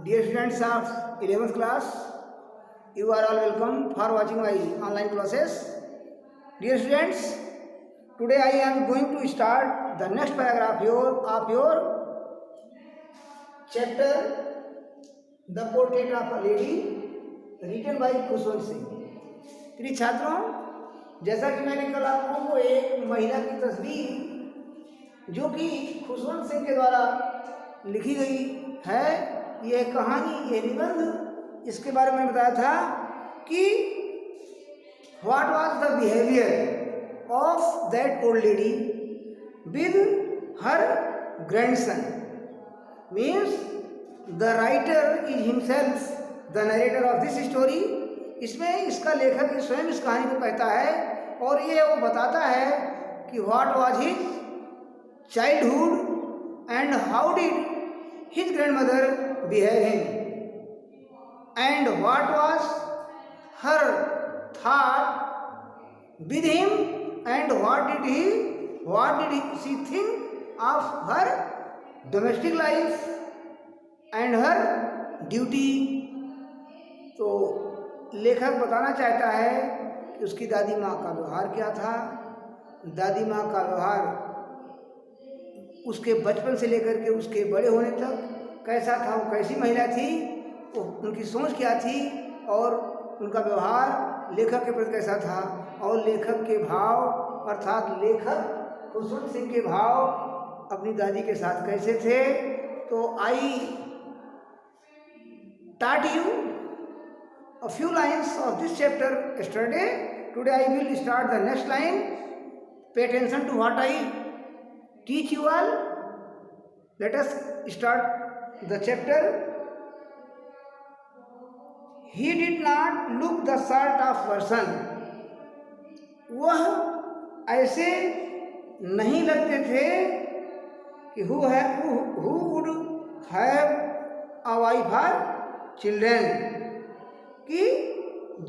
Dear students of 11th class, you are all welcome for watching my online classes. Dear students, today I am going to start the next paragraph of your chapter The Portrait of a Lady written by Khushwant Singh. प्रिय छात्रों, जैसा कि मैंने कल आप लोगों को एक महिला की तस्वीर जो कि खुशवंत सिंह के द्वारा लिखी गई है, यह कहानी, यह निबंध, इसके बारे में बताया था कि what was the behaviour of that old lady with her grandson. Means the writer is himself the narrator of this story. इसमें इसका लेखक स्वयं इस कहानी को कहता है और ये वो बताता है कि what was his childhood and how did his grandmother behave him and what was her thought with him and what did she think of her domestic life and her duty. तो लेखक बताना चाहता है कि उसकी दादी माँ का व्यवहार क्या था. दादी माँ का व्यवहार उसके बचपन से लेकर के उसके बड़े होने तक कैसा था, वो कैसी महिला थी, वो उनकी सोच क्या थी और उनका व्यवहार लेखक के प्रति कैसा था और लेखक के भाव अर्थात लेखक खुशवंत सिंह के भाव अपनी दादी के साथ कैसे थे. तो आई taught you a few lines of this chapter yesterday. Today I will start the next line. Pay attention to what I teach you all. Let us start the chapter. He did not look the sort of person. वह ऐसे नहीं लगते थे कि who would have a wife or children. कि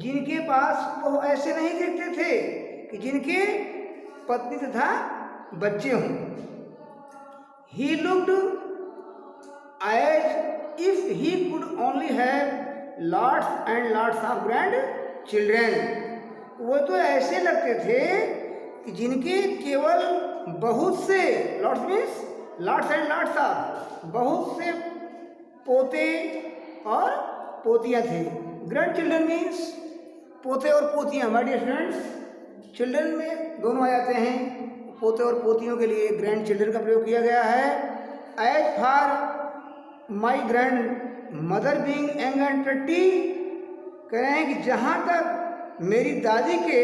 जिनके पास, वो ऐसे नहीं दिखते थे कि जिनके पत्नी तथा बच्चे हों. He looked as if he could only have lots and lots of grandchildren. वो तो ऐसे लगते थे कि जिनके केवल बहुत से, lots means lots and lots of, बहुत से पोते और पोतियाँ थे. ग्रैंडचिल्ड्रन मीन्स पोते और पोतियाँ. माय डियर स्टूडेंट्स, चिल्ड्रन में दोनों आ जाते हैं. पोते और पोतियों के लिए ग्रैंड चिल्ड्रन का प्रयोग किया गया है. As for my grandmother being young and pretty, कह रहे हैं कि जहाँ तक मेरी दादी के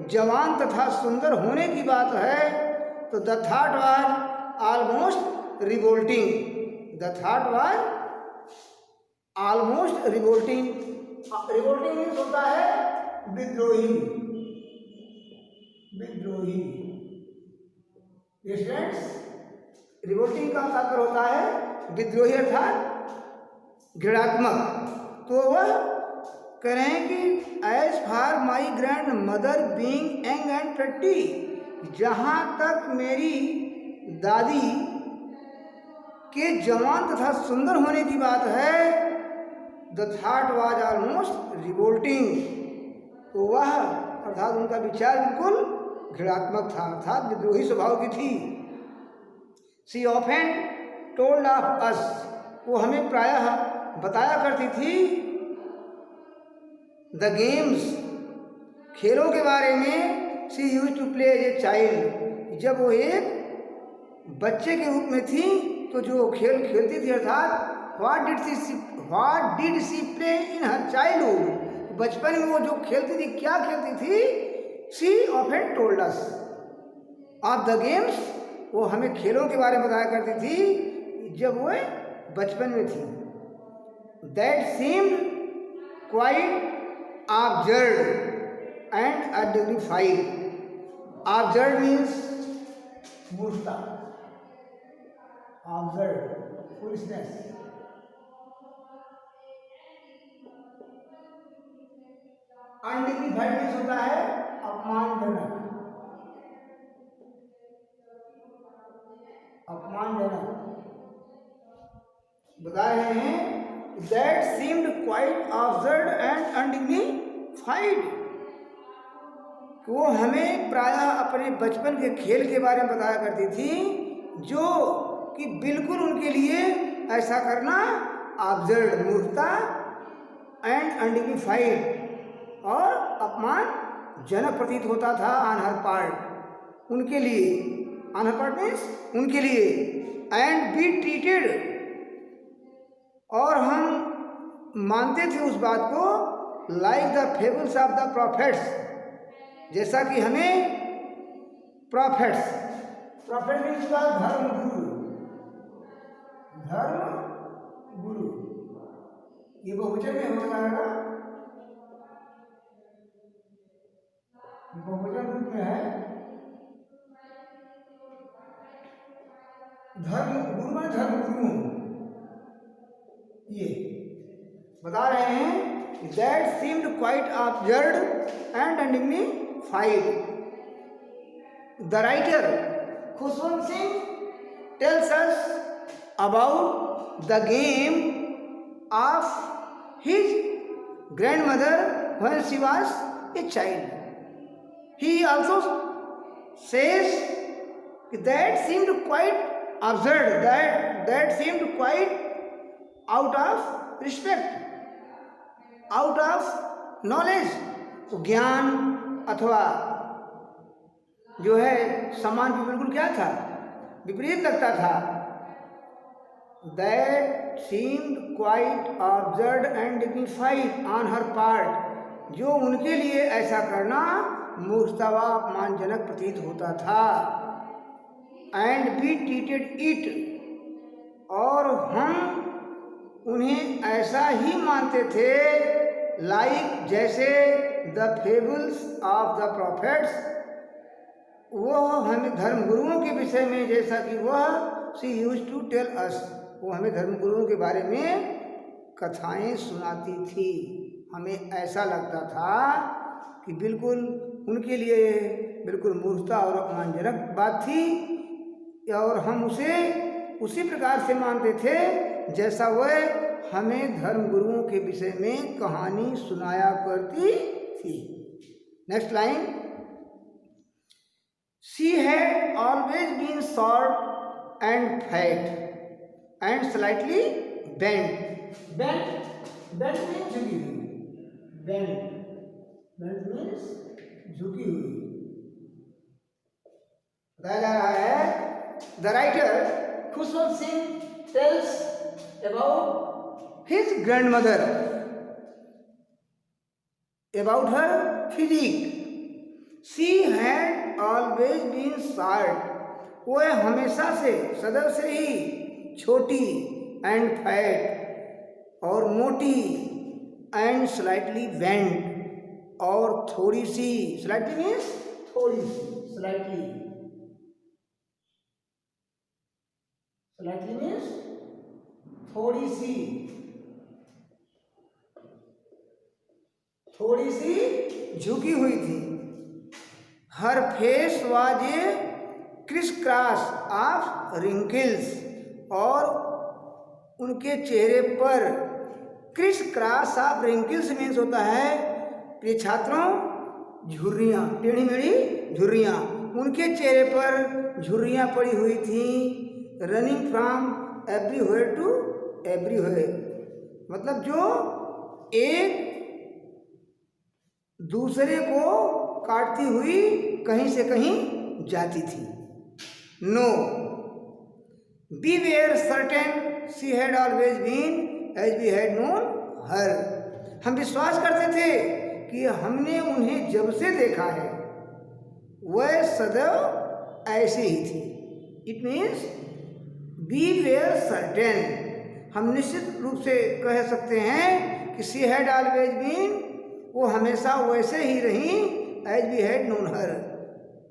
जवान तथा सुंदर होने की बात है तो the thought was almost revolting. The thought was almost revolting. Revolting means होता है विद्रोही. विद्रोही स्टूडेंट्स, रिवोल्टिंग का तात्पर्य होता है विद्रोही अर्थात घृणात्मक. तो वह कह रहे हैं कि as for my grandmother being young and pretty, जहाँ तक मेरी दादी के जवान तथा सुंदर होने की बात है, the thought was almost revolting. तो वह अर्थात उनका विचार बिल्कुल घृणात्मक था, अर्थात विद्रोही स्वभाव की थी. She often told of us, वो हमें प्रायः बताया करती थी द गेम्स, खेलों के बारे में. She used to play as a child, जब वो एक बच्चे के रूप में थी तो जो खेल खेलती थी अर्थात what did she play in her childhood, बचपन में वो जो खेलती थी, क्या खेलती थी. She often told us of the games, वो हमें खेलों के बारे में बताया करती थी जब वो बचपन में थी. That seemed quite absurd and undignified. Absurd means मूर्खता. Absurd foolishness. अनडिग्निफाइड मीन्स होता है अपमानजनक. अपमानजनक बता रहे हैं that seemed quite absurd and undignified। वो हमें प्रायः अपने बचपन के खेल के बारे में बताया करती थी जो कि बिल्कुल उनके लिए ऐसा करना absurd, मूर्खता एंड अनडिग्निफाइड और अपमानजनक प्रतीत होता था ऑन हर पार्ट, उनके लिए। ऑन हर पार्ट मीन्स उनके लिए। एंड बी ट्रीटेड, और हम मानते थे उस बात को, like the fables of the profits, जैसा कि हमें प्रॉफिट्स, प्रॉफिट मीन्स धर्म गुरु, धर्म गुरु, ये बहुवचन में हो जाएगा, बहुवचन रूप में है। धर्म गुरु में धर्म गुरु, ये बता रहे हैं that seemed quite absurd and undignified। The writer Khushwant Singh tells us about the game of his grandmother when she was a child. He also says that seemed quite absurd, that seemed quite out of respect, out of knowledge। तो ज्ञान अथवा जो है सम्मान भी बिल्कुल क्या था, विपरीत लगता था। That seemed quite absurd and dignified on her part, जो उनके लिए ऐसा करना मूर्खता व अपमानजनक प्रतीत होता था। एंड बी ट्रीटेड इट, और हम उन्हें ऐसा ही मानते थे, लाइक जैसे the fables of the prophets, वह हमें धर्मगुरुओं के विषय में, जैसा कि वह she used to tell us, वो हमें धर्मगुरुओं के बारे में कथाएं सुनाती थी। हमें ऐसा लगता था कि बिल्कुल उनके लिए बिल्कुल मूर्खता और अपमानजनक बात थी, और हम उसे उसी प्रकार से मानते थे जैसा वह हमें धर्मगुरुओं के विषय में कहानी सुनाया करती थी। Next line, she had always been short and fat and slightly bent. Bent means झुकी हुई, bent means झुकी हुई। बताया जा रहा है, the writer Khushwant Singh tells about his grandmother, about her physique. She had always been short, वह हमेशा से, सदैव से ही छोटी, एंड फैट और मोटी, एंड स्लाइटली बेंट और थोड़ी सी, स्लाइटली मीन्स थोड़ी सी, स्लाइटली, स्लाइटली मीन्स थोड़ी सी, थोड़ी सी झुकी हुई थी। Her face was a crisscross of wrinkles, और उनके चेहरे पर crisscross of wrinkles means होता है, प्रिय छात्रों, झुर्रियाँ, टेढ़ी मेढ़ी झुर्रियाँ, उनके चेहरे पर झुर्रियाँ पड़ी हुई थी। Running from everywhere to everywhere, मतलब जो एक दूसरे को काटती हुई कहीं से कहीं जाती थी। No, beware certain she had always been as we had known her, हम विश्वास करते थे कि हमने उन्हें जब से देखा है वह सदैव ऐसी ही थी। इट मीन्स beware certain, हम निश्चित रूप से कह सकते हैं कि she had always been, वो हमेशा वैसे ही रही, as we had known her,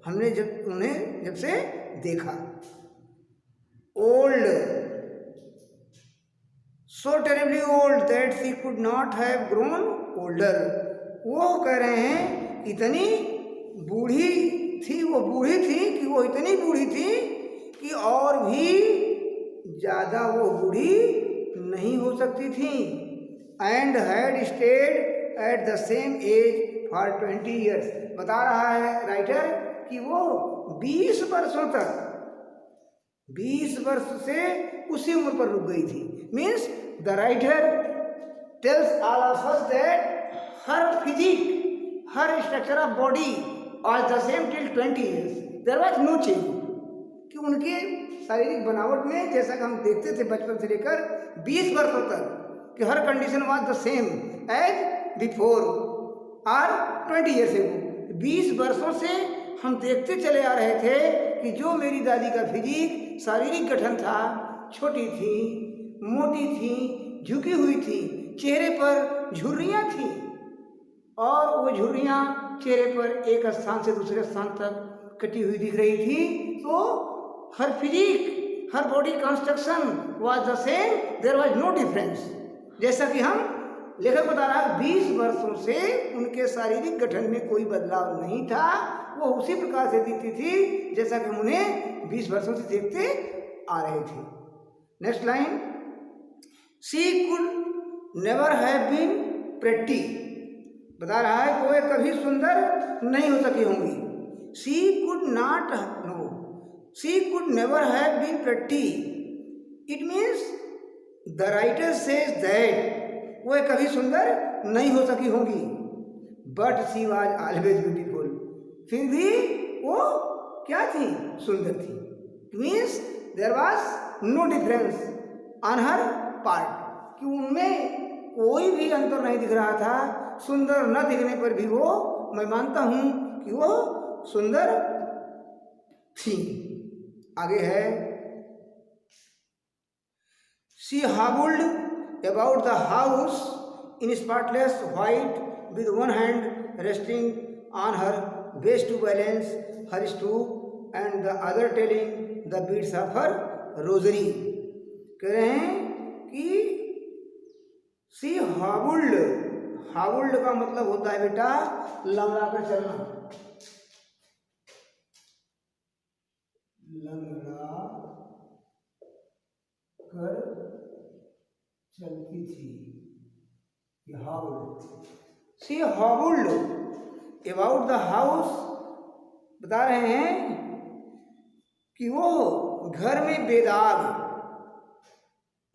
हमने उन्हें जब से देखा। old, so terribly old that she could not have grown older, वो कह रहे हैं इतनी बूढ़ी थी, वो बूढ़ी थी कि वो इतनी बूढ़ी थी कि और भी ज़्यादा वो बूढ़ी नहीं हो सकती थी। And had stayed at the same age for 20 years. बता रहा है राइटर कि वो 20 वर्षों तक, 20 वर्ष से उसी उम्र पर रुक गई थी। Means the writer tells all of us that her physique, her structure of body was the same till 20 years. There was no change. कि उनके शारीरिक बनावट में, जैसा कि हम देखते थे बचपन से लेकर 20 वर्षों तक, कि her condition was the same as before और 20 ईयर्स एगो। 20 वर्षों से हम देखते चले आ रहे थे कि जो मेरी दादी का फिजिक, शारीरिक गठन था, छोटी थी, मोटी थी, झुकी हुई थी, चेहरे पर झुर्रियाँ थी, और वो झुर्रियाँ चेहरे पर एक स्थान से दूसरे स्थान तक कटी हुई दिख रही थी। तो her physique, her body construction was the same, there was no difference. जैसा कि हम लेखक बता रहा है 20 वर्षों से उनके शारीरिक गठन में कोई बदलाव नहीं था, वो उसी प्रकार से दिखती थी जैसा कि हम उन्हें 20 वर्षों से देखते आ रहे थे। Next line, she could never have been pretty. बता रहा है कि वो कभी सुंदर नहीं हो सकी होंगी। She could not know, she could never have been pretty. It means the writer says that वो कभी सुंदर नहीं हो सकी होंगी, but she was always beautiful. फिर भी वो क्या थी? सुंदर थी। Means there was no difference on her part, कि उनमें कोई भी अंतर नहीं दिख रहा था। सुंदर न दिखने पर भी वो, मैं मानता हूँ कि वो सुंदर थी। आगे है, she hobbled about the house in spotless white with one hand resting on her waist to balance her stoop and the other telling the beads of her rosary। कह रहे हैं कि शी hobbled, hobbled का मतलब होता है बेटा लंगड़ा कर चलना, लंगड़ा कर चलती थी। She hobbled about the house. बता रहे हैं कि वो घर में बेदाग,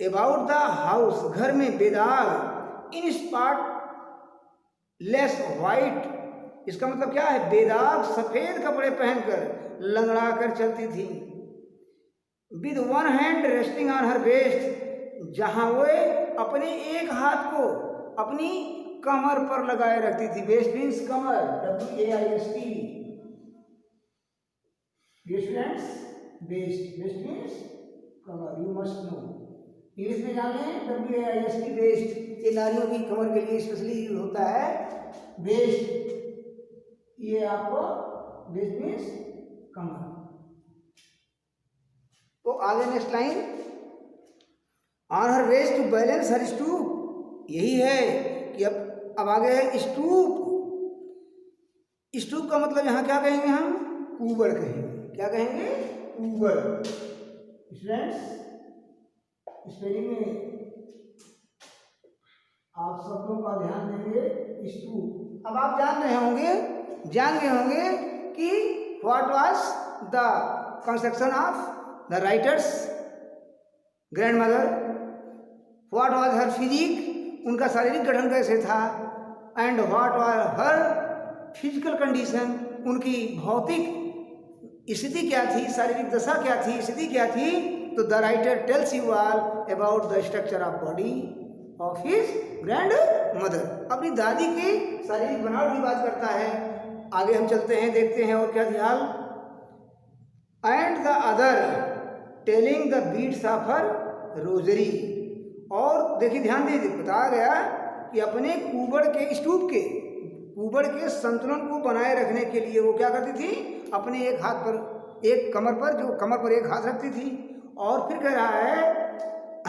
अबाउट द हाउस घर में बेदाग, इन स्पॉट लेस वाइट। इसका मतलब क्या है? बेदाग सफेद कपड़े पहनकर लंगड़ा कर चलती थी। With one hand resting on her waist, जहां वो अपने एक हाथ को अपनी कमर पर लगाए रखती थी। वेस्ट मीन्स कमर, WAIST। Students, waist, waist means कमर, यू मस्ट नो। इंग्लिश में जान लें WAIST, वेस्ट। ये नारियों की कमर के लिए स्पेशली यूज होता है वेस्ट। ये आपको वेस्ट मीन्स कमर। तो आगे next line, on her waist to balance her stoop. यही है कि अब आगे है स्टूप। स्टूप का मतलब यहाँ क्या कहेंगे? हम ऊबड़ कहेंगे। क्या कहेंगे? ऊबड़। स्टूडेंट्स, स्पेलिंग में आप शब्दों का ध्यान देंगे। स्टूप, अब आप जान गए होंगे कि what was the construction of the writer's grandmother, what was her physique, उनका शारीरिक गठन कैसे था, and what was her physical condition, उनकी भौतिक स्थिति क्या थी, शारीरिक दशा क्या थी, स्थिति क्या थी। तो the writer tells you all about the structure of body of his grand mother. अपनी दादी की शारीरिक बनावट की बात करता है। आगे हम चलते हैं, देखते हैं और क्या ख्याल। And the other telling the beads of her rosary. और देखिए, ध्यान दीजिए, बताया गया कि अपने कुबड़ के स्टूप के, कुबड़ के संतुलन को बनाए रखने के लिए वो क्या करती थी? अपने एक हाथ पर, एक कमर पर, जो कमर पर एक हाथ रखती थी। और फिर कह रहा है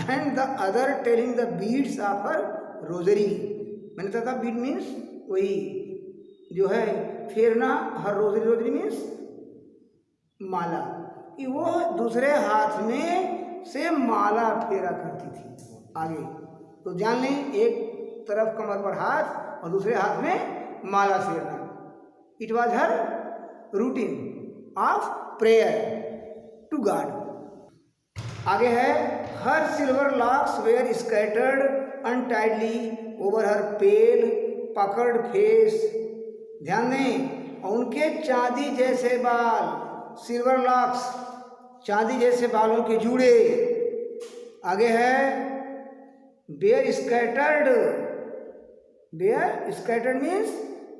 and the other telling the beads of her rosary. मैंने कहा था बीड मीन्स वही जो है फेरना, हर रोजरी, रोजरी मीन्स माला, कि वो दूसरे हाथ में से माला फेरा करती थी। आगे। तो जान लें, एक तरफ कमर पर हाथ और दूसरे हाथ में माला फेरना। It was her routine of prayer to God. आगे है, her silver locks were scattered untidily over her pale puckered face. ध्यान दें, उनके चांदी जैसे बाल, सिल्वर लॉक्स, चांदी जैसे बालों के जूड़े। आगे है, bare scattered. Bare scattered means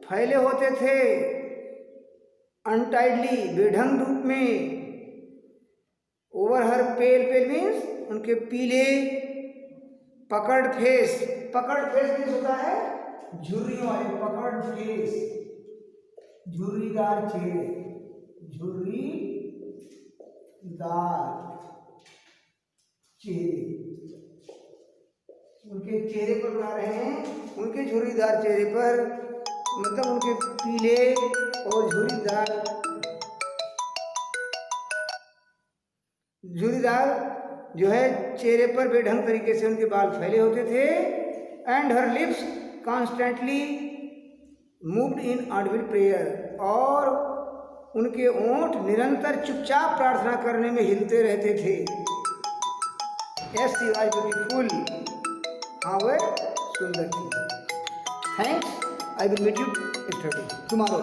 फैले होते थे, अनटाइडली बेढंग रूप में। ओवर हर पेल, पेल मीन्स उनके पीले, पकड़ फेस, पकड़ फेस मीन्स होता है झुर्रियों वाले, पकड़ फेस, झुर्रीदार चेहरे, झुर्रीदार चेहरे। उनके चेहरे पर बना रहे हैं, उनके झुर्रीदार चेहरे पर, मतलब उनके पीले और झुर्रीदार जो है चेहरे पर बेढंग तरीके से उनके बाल फैले होते थे। And her lips constantly moved in Audible prayer, और उनके ओंठ निरंतर चुपचाप प्रार्थना करने में हिलते रहते थे। Yes, she was beautiful. हाँ, वह सुंदर थी। Thanks, I will meet you tomorrow.